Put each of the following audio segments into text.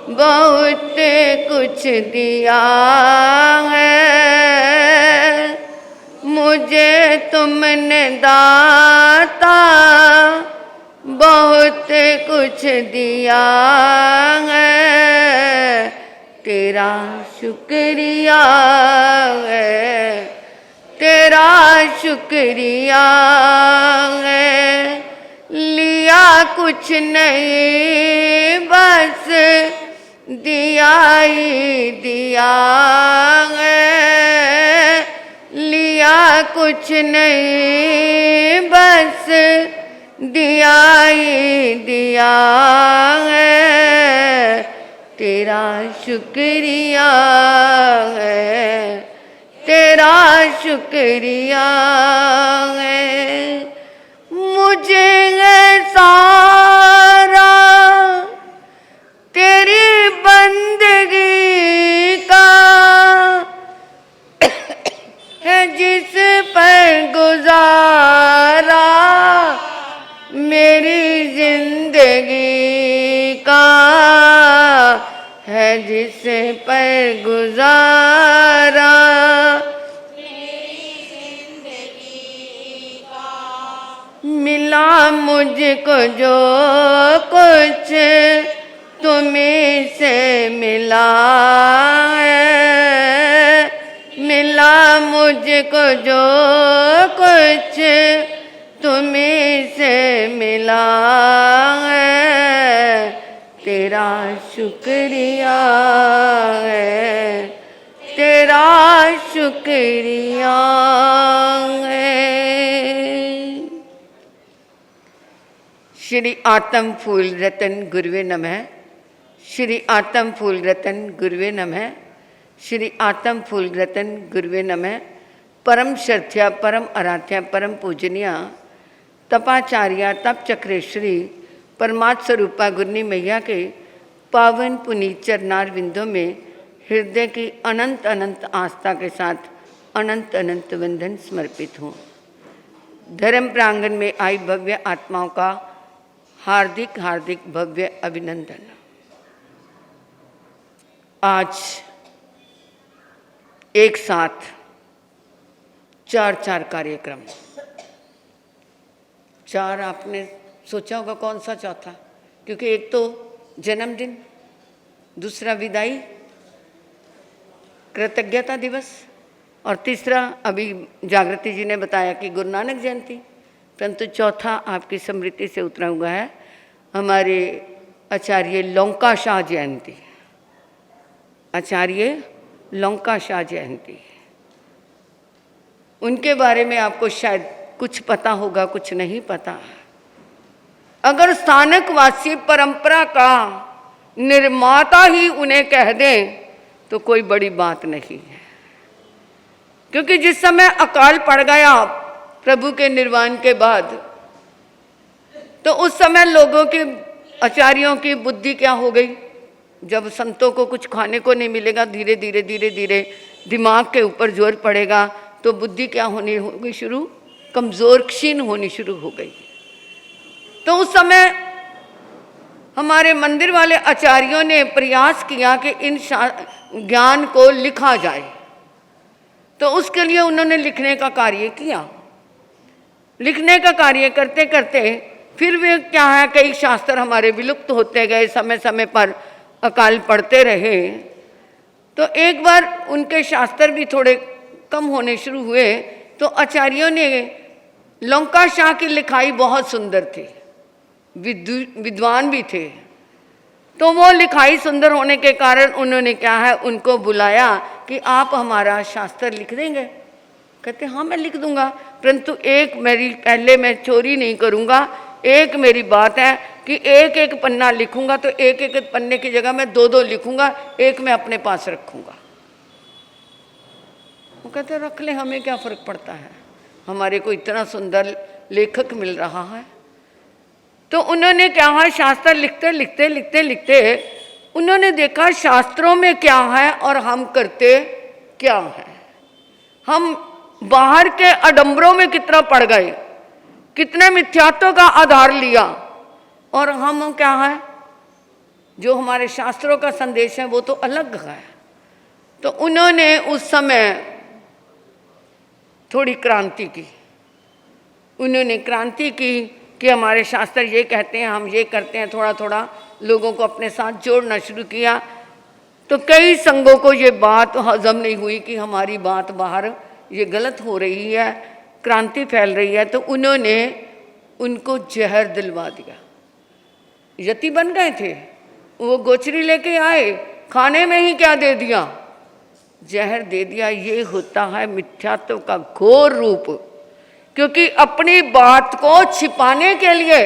बहुत कुछ दिया है मुझे तुमने दाता, बहुत कुछ दिया है, तेरा शुक्रिया है, तेरा शुक्रिया है। लिया कुछ नहीं बस दिया ही दिया है, लिया कुछ नहीं बस दिया ही दिया है, तेरा शुक्रिया है, तेरा शुक्रिया है। मुझे है सारा तेरी बंदगी का है जिस पर गुजारा मेरी जिंदगी का, है जिस पर गुजारा मेरी जिंदगी का। मिला मुझको जो कुछ तुम्हीं से मिला है, मिला मुझको जो कुछ तुम्हीं से मिला है, तेरा शुक्रिया है, तेरा शुक्रिया है। श्री आत्म फूल रतन गुरुवे नमः, श्री आत्म फूल रतन गुरुवे नमः, श्री आत्म फूल रतन गुरुवे नमः। परम श्रद्धा परम आराध्या परम पूजनीय तपाचार्या तप चक्रेश्वरी परमात्म स्वरूपा गुरनी मैया के पावन पुनीत चरणार विंदों में हृदय की अनंत अनंत आस्था के साथ अनंत अनंत वंदन समर्पित हूँ। धर्म प्रांगण में आई भव्य आत्माओं का हार्दिक हार्दिक भव्य अभिनंदन। आज एक साथ चार कार्यक्रम, चार आपने सोचा होगा कौन सा चौथा, क्योंकि एक तो जन्मदिन, दूसरा विदाई कृतज्ञता दिवस और तीसरा अभी जागृति जी ने बताया कि गुरु नानक जयंती, परंतु चौथा आपकी स्मृति से उतरा हुआ है हमारे आचार्य लौंका शाह जयंती, आचार्य लौंका शाह जयंती। उनके बारे में आपको शायद कुछ पता होगा, कुछ नहीं पता। अगर स्थानक वासी परंपरा का निर्माता ही उन्हें कह दें तो कोई बड़ी बात नहीं है, क्योंकि जिस समय अकाल पड़ गया प्रभु के निर्वाण के बाद, तो उस समय लोगों की, आचार्यों की बुद्धि क्या हो गई। जब संतों को कुछ खाने को नहीं मिलेगा, धीरे धीरे धीरे धीरे दिमाग के ऊपर जोर पड़ेगा, तो बुद्धि क्या होनी हो गई शुरू, कमज़ोर क्षीण होनी शुरू हो गई। तो उस समय हमारे मंदिर वाले आचार्यों ने प्रयास किया कि इन ज्ञान को लिखा जाए, तो उसके लिए उन्होंने लिखने का कार्य किया। लिखने का कार्य करते करते फिर वे क्या है, कई शास्त्र हमारे विलुप्त होते गए, समय समय पर अकाल पड़ते रहे। तो एक बार उनके शास्त्र भी थोड़े कम होने शुरू हुए, तो आचार्यों ने, लौंका शाह की लिखाई बहुत सुंदर थी, विद्वान भी थे, तो वो लिखाई सुंदर होने के कारण उन्होंने क्या है, उनको बुलाया कि आप हमारा शास्त्र लिख देंगे। कहते हाँ मैं लिख दूंगा, परंतु एक मेरी, पहले मैं चोरी नहीं करूंगा, एक मेरी बात है कि एक एक पन्ना लिखूंगा, तो एक एक पन्ने की जगह मैं दो दो लिखूंगा, एक मैं अपने पास रखूंगा। वो कहते रख ले, हमें क्या फर्क पड़ता है, हमारे को इतना सुंदर लेखक मिल रहा है। तो उन्होंने क्या है, शास्त्र लिखते लिखते लिखते लिखते उन्होंने देखा शास्त्रों में क्या है और हम करते क्या है। हम बाहर के आडंबरों में कितना पड़ गए, कितने मिथ्यात्व का आधार लिया, और हम क्या है, जो हमारे शास्त्रों का संदेश है वो तो अलग है। तो उन्होंने उस समय थोड़ी क्रांति की, उन्होंने क्रांति की कि हमारे शास्त्र ये कहते हैं, हम ये करते हैं। थोड़ा थोड़ा लोगों को अपने साथ जोड़ना शुरू किया। तो कई संघों को ये बात हजम नहीं हुई कि हमारी बात बाहर ये गलत हो रही है, क्रांति फैल रही है। तो उन्होंने उनको जहर दिलवा दिया। यति बन गए थे वो, गोचरी लेके आए, खाने में ही क्या दे दिया, जहर दे दिया। ये होता है मिथ्यात्व का घोर रूप। क्योंकि अपनी बात को छिपाने के लिए,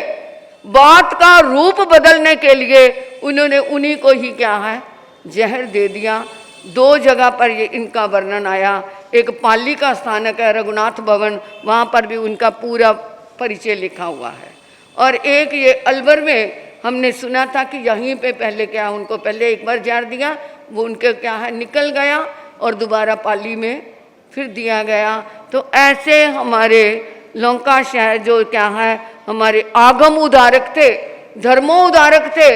बात का रूप बदलने के लिए उन्होंने उन्हीं को ही क्या है, जहर दे दिया। 2 जगह पर ये इनका वर्णन आया। एक पाली का स्थानक है रघुनाथ भवन, वहाँ पर भी उनका पूरा परिचय लिखा हुआ है। और एक ये अलवर में हमने सुना था कि यहीं पे पहले क्या, उनको पहले एक बार जहर दिया, वो उनके क्या है निकल गया और दोबारा पाली में फिर दिया गया। तो ऐसे हमारे लंका शहर जो क्या है, हमारे आगम उदारक थे, धर्मों उदारक थे,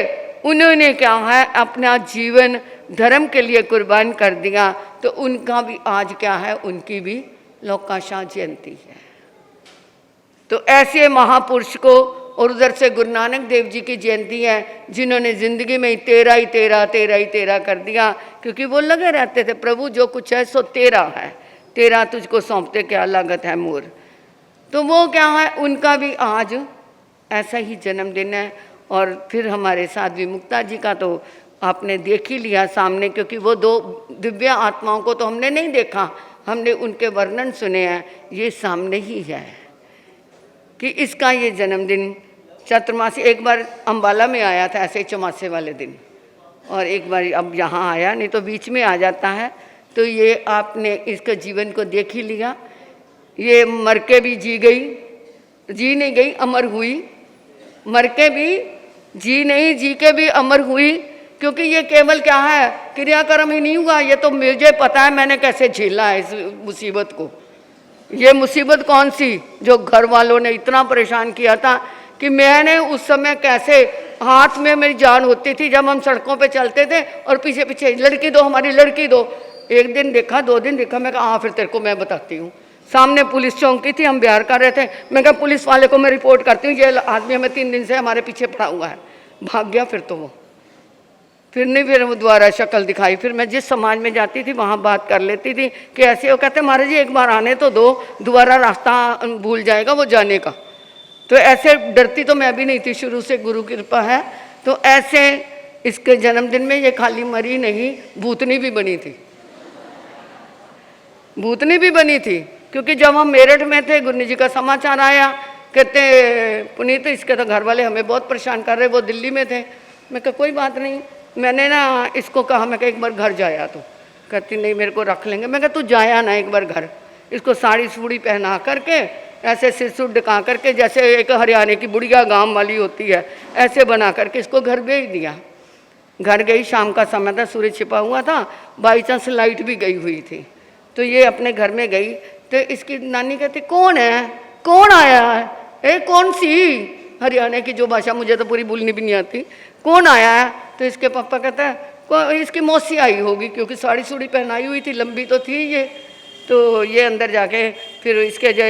उन्होंने क्या है अपना जीवन धर्म के लिए कुर्बान कर दिया। तो उनका भी आज क्या है, उनकी भी लौकाशाह जयंती है। तो ऐसे महापुरुष को, और उधर से गुरु नानक देव जी की जयंती है, जिन्होंने ज़िंदगी में 13 कर दिया। क्योंकि वो लगे रहते थे, प्रभु जो कुछ है सो तेरा है, तेरा तुझको सौंपते क्या लागत है मोर। तो वो क्या है, उनका भी आज ऐसा ही जन्मदिन है। और फिर हमारे साध्वी मुक्ता जी का तो आपने देख ही लिया सामने, क्योंकि वो 2 दिव्य आत्माओं को तो हमने नहीं देखा, हमने उनके वर्णन सुने हैं। ये सामने ही है कि इसका ये जन्मदिन चतुर्मासी, एक बार अम्बाला में आया था ऐसे चौमासे वाले दिन, और एक बार अब यहाँ आया, नहीं तो बीच में आ जाता है। तो ये आपने इसके जीवन को देख ही लिया। ये मर के भी जी गई, जी नहीं गई, अमर हुई। मर के भी जी नहीं, जी के भी अमर हुई। क्योंकि ये केवल क्या है, क्रियाक्रम ही नहीं हुआ। ये तो मुझे पता है मैंने कैसे झेला है इस मुसीबत को। ये मुसीबत कौन सी, जो घर वालों ने इतना परेशान किया था कि मैंने उस समय कैसे, हाथ में मेरी जान होती थी जब हम सड़कों पे चलते थे, और पीछे पीछे लड़की दो, हमारी लड़की दो। एक दिन देखा, 2 दिन देखा, मैं कहा हाँ फिर तेरे को मैं बताती हूँ। सामने पुलिस चौकी थी, हम बिहार कर रहे थे, मैं कहा पुलिस वाले को मैं रिपोर्ट करती हूँ, ये आदमी हमें 3 दिन से हमारे पीछे पड़ा हुआ है। भाग गया फिर तो वो, फिर नहीं, फिर वो दोबारा शक्ल दिखाई। फिर मैं जिस समाज में जाती थी वहाँ बात कर लेती थी कि ऐसे, वो कहते महाराज जी एक बार आने तो दो, दोबारा रास्ता भूल जाएगा वो जाने का। तो ऐसे डरती तो मैं भी नहीं थी, शुरू से गुरु की कृपा है। तो ऐसे इसके जन्मदिन में ये खाली मरी नहीं, भूतनी भी बनी थी, भूतनी भी बनी थी। क्योंकि जब हम मेरठ में थे, गुरु जी का समाचार आया, कहते पुनीत इसके तो घर वाले हमें बहुत परेशान कर रहे, वो दिल्ली में थे। मैं कहा कोई बात नहीं, मैंने ना इसको कहा, मैं कहा एक बार घर जाया तो, कहती नहीं मेरे को रख लेंगे। मैं कहा तू जाया ना एक बार घर, इसको साड़ी सूड़ी पहना करके, ऐसे सिर सूट ढका करके, जैसे एक हरियाणा की बुढ़िया गांव वाली होती है, ऐसे बना करके इसको घर भेज दिया। घर गई, शाम का समय था, सूर्य छिपा हुआ था, बाई चांस लाइट भी गई हुई थी। तो ये अपने घर में गई, तो इसकी नानी कहती कौन है, कौन आया है, ए कौन सी, हरियाणा की जो भाषा मुझे तो पूरी बोलनी भी नहीं आती, कौन आया है। तो इसके पापा कहता है इसकी मौसी आई होगी, क्योंकि साड़ी सूड़ी पहनाई हुई थी, लंबी तो थी ये। तो ये अंदर जाके फिर इसके जो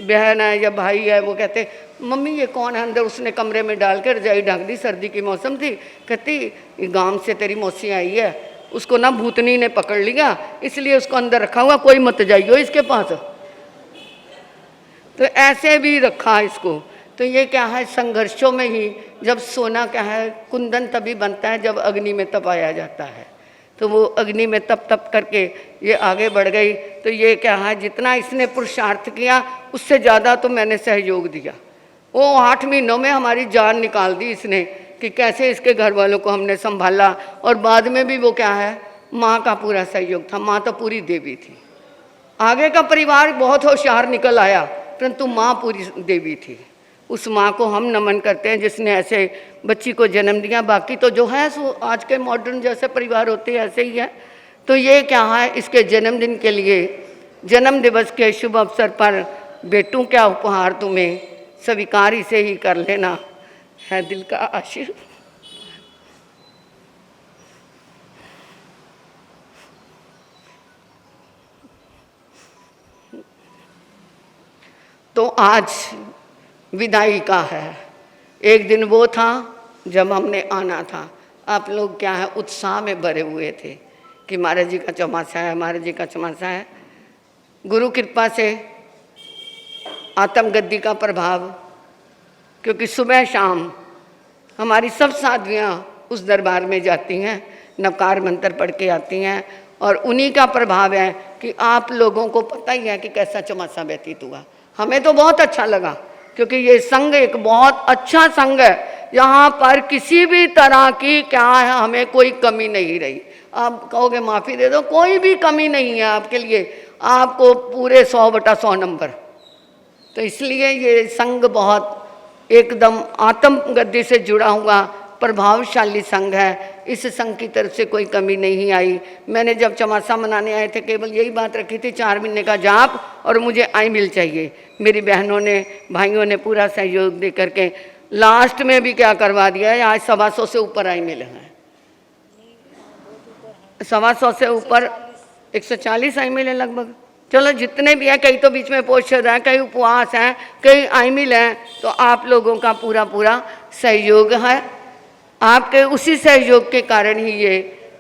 बहन है या भाई है, वो कहते मम्मी ये कौन है। अंदर उसने कमरे में डाल कर रजाई ढक दी, सर्दी की मौसम थी। कहती गांव से तेरी मौसी आई है, उसको ना भूतनी ने पकड़ लिया, इसलिए उसको अंदर रखा हुआ, कोई मत जाइयो इसके पास। तो ऐसे भी रखा इसको। तो ये क्या है, संघर्षों में ही, जब सोना क्या है, कुंदन तभी बनता है जब अग्नि में तपाया जाता है। तो वो अग्नि में तप तप करके ये आगे बढ़ गई। तो ये क्या है, जितना इसने पुरुषार्थ किया उससे ज़्यादा तो मैंने सहयोग दिया। वो 8 महीनों में हमारी जान निकाल दी इसने, कि कैसे इसके घर वालों को हमने संभाला। और बाद में भी वो क्या है, माँ का पूरा सहयोग था, माँ तो पूरी देवी थी। आगे का परिवार बहुत होशियार निकल आया, परंतु माँ पूरी देवी थी। उस माँ को हम नमन करते हैं जिसने ऐसे बच्ची को जन्म दिया। बाकी तो जो है सो आज के मॉडर्न जैसे परिवार होते हैं ऐसे ही है। तो ये क्या है, इसके जन्मदिन के लिए, जन्म दिवस के शुभ अवसर पर बेटों क्या उपहार तुम्हें, स्वीकार इसे ही कर लेना है दिल का आशीर्वाद। तो आज विदाई का है। एक दिन वो था जब हमने आना था। आप लोग क्या है उत्साह में भरे हुए थे कि महाराज जी का चौमासा है, महाराज जी का चौमासा है। गुरु कृपा से आत्मगद्दी का प्रभाव, क्योंकि सुबह शाम हमारी सब साधवियाँ उस दरबार में जाती हैं, नवकार मंत्र पढ़ के आती हैं, और उन्हीं का प्रभाव है कि आप लोगों को पता ही है कि कैसा चौमासा व्यतीत हुआ। हमें तो बहुत अच्छा लगा, क्योंकि ये संघ एक बहुत अच्छा संघ है। यहाँ पर किसी भी तरह की क्या है हमें कोई कमी नहीं रही। आप कहोगे माफ़ी दे दो, कोई भी कमी नहीं है आपके लिए, आपको पूरे 100/100 नंबर। तो इसलिए ये संघ बहुत एकदम आत्मगद्दी से जुड़ा हुआ प्रभावशाली संघ है। इस संघ की तरफ से कोई कमी नहीं आई। मैंने जब चौमासा मनाने आए थे केवल यही बात रखी थी 4 महीने का जाप और मुझे आई मिल चाहिए। मेरी बहनों ने भाइयों ने पूरा सहयोग दे करके लास्ट में भी क्या करवा दिया है, आज 125 से ऊपर आई मिले हैं, 125 से ऊपर 140 आई मिले लगभग। चलो जितने भी हैं, कई तो बीच में पोषद हैं, कई उपवास हैं, कई आई मिल हैं, तो आप लोगों का पूरा पूरा सहयोग है। आपके उसी सहयोग के कारण ही ये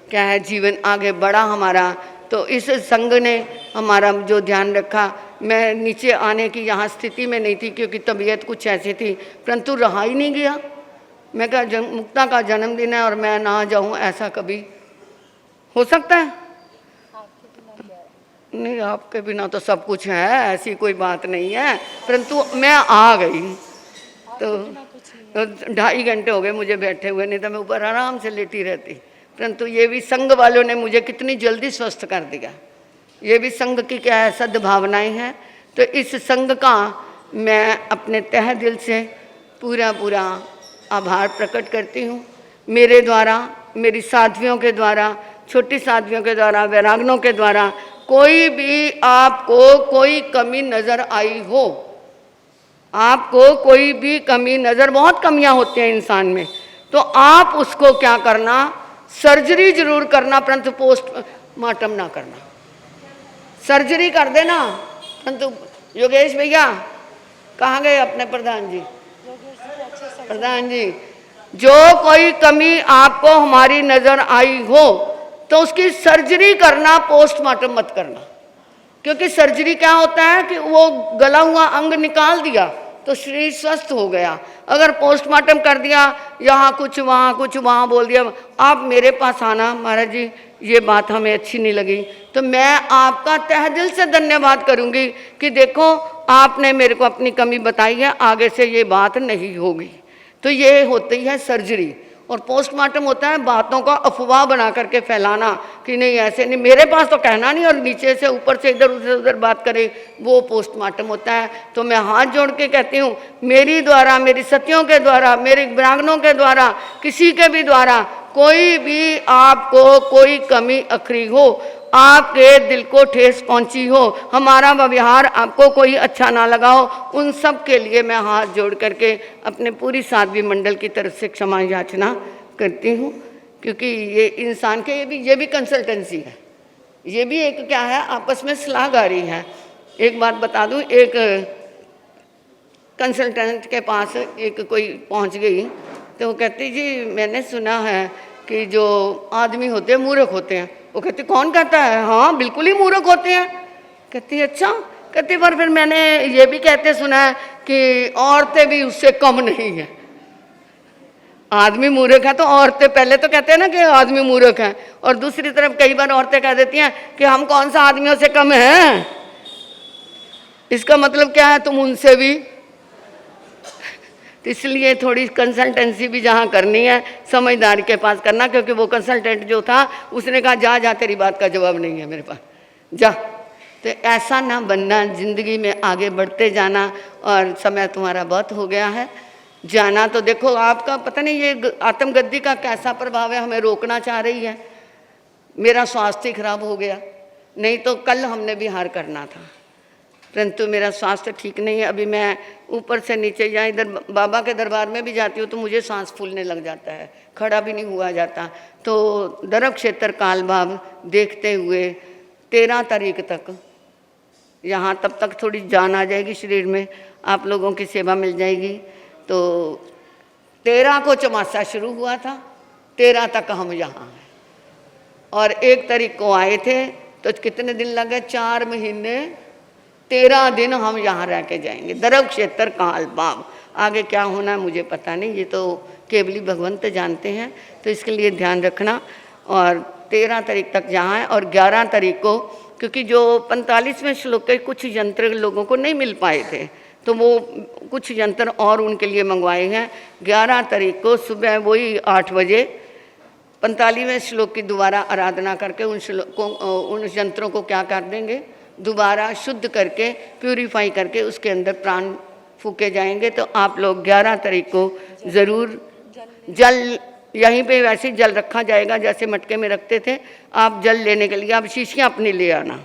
क्या है जीवन आगे बढ़ा हमारा। तो इस संघ ने हमारा जो ध्यान रखा। मैं नीचे आने की यहाँ स्थिति में नहीं थी क्योंकि तबीयत कुछ ऐसी थी, परंतु रहा ही नहीं गया। मैं कहा मुक्ता का जन्मदिन है और मैं ना जाऊँ, ऐसा कभी हो सकता है? नहीं, आपके बिना तो सब कुछ है, ऐसी कोई बात नहीं है, परंतु मैं आ गई तो 2.5 घंटे हो गए मुझे बैठे हुए, नहीं तो मैं ऊपर आराम से लेटी रहती। परंतु ये भी संघ वालों ने मुझे कितनी जल्दी स्वस्थ कर दिया। ये भी संघ की क्या है सद्भावनाएं हैं। तो इस संघ का मैं अपने तहे दिल से पूरा पूरा आभार प्रकट करती हूँ। मेरे द्वारा, मेरी साधवियों के द्वारा, छोटी साधवियों के द्वारा, वैरागनों के द्वारा कोई भी आपको कोई कमी नज़र आई हो, आपको कोई भी कमी नज़र, बहुत कमियां होती हैं इंसान में, तो आप उसको क्या करना, सर्जरी जरूर करना, परंतु पोस्टमार्टम ना करना। सर्जरी कर देना, परंतु योगेश भैया कहाँ गए अपने प्रधान जी? प्रधान जी, जो कोई कमी आपको हमारी नज़र आई हो तो उसकी सर्जरी करना, पोस्टमार्टम मत करना। क्योंकि सर्जरी क्या होता है कि वो गला हुआ अंग निकाल दिया तो शरीर स्वस्थ हो गया। अगर पोस्टमार्टम कर दिया, यहाँ कुछ वहाँ बोल दिया, आप मेरे पास आना महाराज जी ये बात हमें अच्छी नहीं लगी, तो मैं आपका तहे दिल से धन्यवाद करूँगी कि देखो आपने मेरे को अपनी कमी बताई है, आगे से ये बात नहीं होगी। तो ये होती है सर्जरी। और पोस्टमार्टम होता है बातों का अफवाह बना करके फैलाना कि नहीं ऐसे नहीं, मेरे पास तो कहना नहीं और नीचे से ऊपर से इधर उधर बात करे, वो पोस्टमार्टम होता है। तो मैं हाथ जोड़ के कहती हूँ, मेरी द्वारा, मेरी सतियों के द्वारा, मेरे ब्राह्मणों के द्वारा, किसी के भी द्वारा कोई भी आपको कोई कमी अखरी हो, आपके दिल को ठेस पहुंची हो, हमारा व्यवहार आपको कोई अच्छा ना लगा हो, उन सब के लिए मैं हाथ जोड़ करके अपने पूरी साध्वी मंडल की तरफ से क्षमा याचना करती हूँ। क्योंकि ये इंसान के ये भी कंसल्टेंसी है, ये भी एक क्या है आपस में सलाहगारी है। एक बात बता दूँ, एक कंसल्टेंट के पास एक कोई पहुँच गई तो वो कहती जी मैंने सुना है कि जो आदमी होते हैं मूर्ख होते हैं। वो कहती कौन कहता है? हाँ बिल्कुल ही मूर्ख होते हैं। कहती अच्छा, कहती पर फिर मैंने ये भी कहते सुना है कि औरतें भी उससे कम नहीं है। आदमी मूर्ख है तो औरतें पहले तो कहते हैं ना कि आदमी मूर्ख है, और दूसरी तरफ कई बार औरतें कह देती हैं कि हम कौन सा आदमियों से कम हैं। इसका मतलब क्या है, तुम उनसे भी। तो इसलिए थोड़ी कंसल्टेंसी भी जहाँ करनी है समझदारी के पास करना, क्योंकि वो कंसल्टेंट जो था उसने कहा जा जा तेरी बात का जवाब नहीं है मेरे पास, जा। तो ऐसा ना बनना, जिंदगी में आगे बढ़ते जाना। और समय तुम्हारा बहुत हो गया है जाना। तो देखो आपका पता नहीं ये आत्मगद्दी का कैसा प्रभाव है, हमें रोकना चाह रही है। मेरा स्वास्थ्य खराब हो गया, नहीं तो कल हमने बिहार करना था, परंतु मेरा स्वास्थ्य ठीक नहीं है। अभी मैं ऊपर से नीचे या इधर बाबा के दरबार में भी जाती हूँ तो मुझे सांस फूलने लग जाता है, खड़ा भी नहीं हुआ जाता। तो दरब क्षेत्र काल भाव देखते हुए 13 तारीख तक यहाँ तब तक थोड़ी जान आ जाएगी शरीर में, आप लोगों की सेवा मिल जाएगी। तो 13 को चौमासा शुरू हुआ था, 13 तक हम यहाँ हैं और 1 तारीख को आए थे। तो कितने दिन लगे? 4 महीने 13 दिन हम यहाँ रह के जाएंगे। दरव क्षेत्र काल बाम, आगे क्या होना है मुझे पता नहीं, ये तो केवली भगवंत जानते हैं। तो इसके लिए ध्यान रखना। और 13 तारीख तक यहाँ है और 11 तारीख को, क्योंकि जो 45वें श्लोक के कुछ यंत्र लोगों को नहीं मिल पाए थे, तो वो कुछ यंत्र और उनके लिए मंगवाए हैं। 11 तारीख को सुबह वही 8 बजे 45वें श्लोक की दोबारा आराधना करके उन यंत्रों को क्या कर देंगे, दोबारा शुद्ध करके प्यूरिफाई करके उसके अंदर प्राण फूके जाएंगे। तो आप लोग 11 तारीख को ज़रूर जल, यहीं पे वैसे जल रखा जाएगा जैसे मटके में रखते थे। आप जल लेने के लिए आप शीशियाँ अपनी ले आना,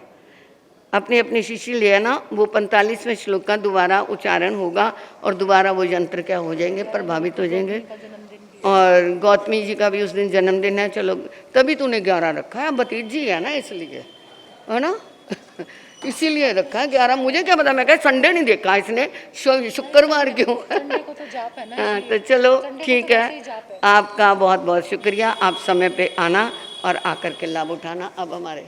अपनी अपनी शीशी ले आना। वो 45वें श्लोक का दोबारा उच्चारण होगा और दोबारा वो यंत्र क्या हो जाएंगे, प्रभावित हो जाएंगे। और गौतमी जी का भी उस दिन जन्मदिन है। चलो तभी तूने 11 रखा है, भतीजी है ना इसलिए, है ना इसीलिए रखा है 11। मुझे क्या पता, मैं कहा संडे नहीं देखा इसने, शुक्रवार क्यों है। हाँ तो चलो ठीक है, आपका बहुत बहुत शुक्रिया, आप समय पे आना और आकर के लाभ उठाना। अब हमारे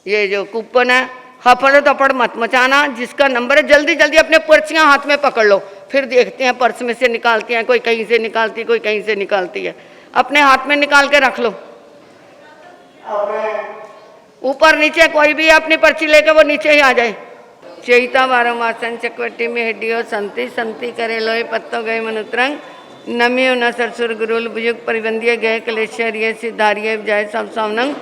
ये जो कूपन है, हफड़ तपड़ मत मचाना। जिसका नंबर है जल्दी जल्दी अपने पर्चियाँ हाथ में पकड़ लो, फिर देखते हैं पर्स में से निकालती हैं, कोई कहीं से निकालती है, कोई कहीं से निकालती है। अपने हाथ में निकाल के रख लो, ऊपर नीचे कोई भी अपनी पर्ची लेके वो नीचे ही आ जाए। चैता वारमासन चकवटी में हड्डियों संति संति करे लोहे पत्तो गए मनुत्रंग नमियो न सरसुर गुरुल बुजुग परिबंधिय गए कलेश्वरिय सिद्धारिय जय सब सावनंग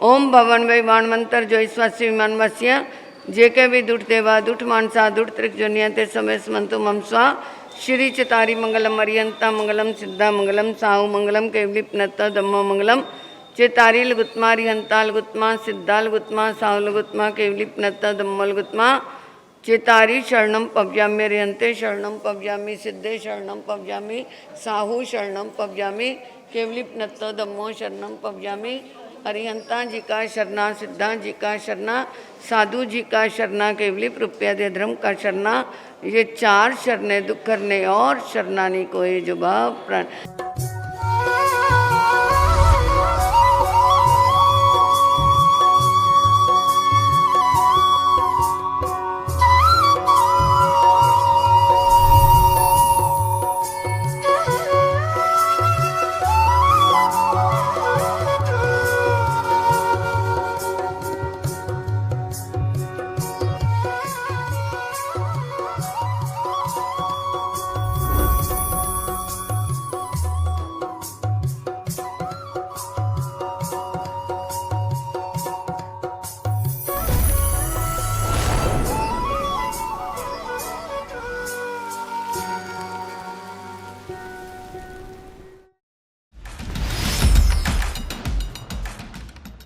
ओम भवन वै वाण मंत्र जो ईश्वस्य विमान मत्स्य जे के भी दुट देवा दुट मानसा दुट त्रिक जोनियते समय समंतु मम स्वा श्री चितारी मंगलम अरियंता मंगलम सिद्धा मंगलम साहु मंगलम केवलिप नत्ता दम्मो मंगलम चेतारील गुत्मा रिहंताल गुत्मा सिद्धाल गुत्मा साहुल गुत्मा केवलिप नत्ता दम्मल गुत्मा चेतारी शरणम पव्याम्य रिहंते शरणम पव्यामी सिद्धे शरणम पव्यामी साहु शरणम पव्यामी केवलिप नत्ता दम्मो शरणम पव्यामी अरिहंता जी का शरणा सिद्धा जी का शरणा साधु जी का शरणा केवलिप रुपया दे धर्म का शरणा। ये 4 शरणें दुख करने और शरणानी कोई जुबाब प्राण।